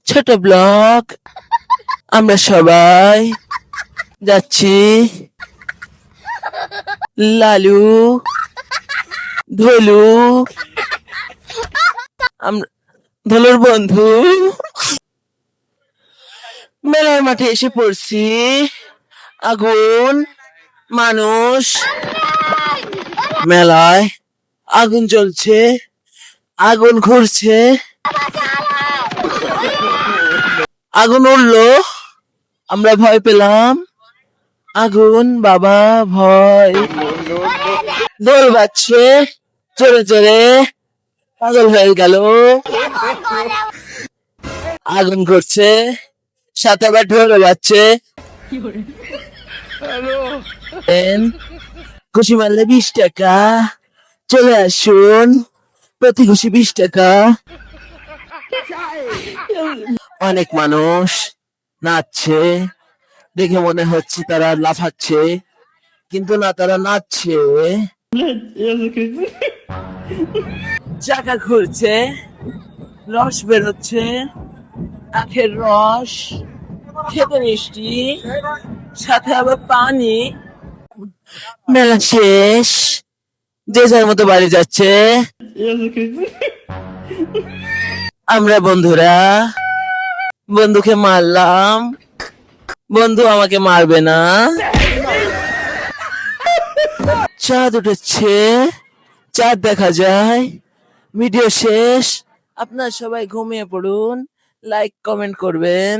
ছোট ব্লগ। আমরা সবাই যাচ্ছি লালু, ধলু, আমরা ধলুর বন্ধু মেলার মাঠে এসে পড়ছি। আগুন, মানুষ, মেলায় আগুন জ্বলছে, আগুন ঘুরছে, আগুন উঠলো, আমরা ভয় পেলাম। আগুন বাবা ভয়, দোল বাজছে চড়ে চড়ে, পাগল হয়ে গেল। আগুন ঘুরছে, সাথে আবার ঢোলও বাজছে। খুশি মারলে 20 টাকা, চলে আসুন, প্রতি খুশি 20 টাকা। অনেক মানুষ নাচছে, দেখে মনে হচ্ছে তারা লাফাচ্ছে, কিন্তু না, তারা নাচছে। চাকা ঘুরছে, রস বেরোচ্ছে, আখের রস, খেতে মিষ্টি, সাথে আবার পানি। মেলা শেষ, যে যার মতো বাড়ি যাচ্ছে। আমরা বন্ধুরা বন্ধুকে মারলাম, বন্ধু আমাকে মারবে না। চাঁদ উঠেছে, চাঁদ দেখা যায়। ভিডিও শেষ, আপনারা সবাই ঘুমিয়ে পড়ুন, লাইক কমেন্ট করবেন।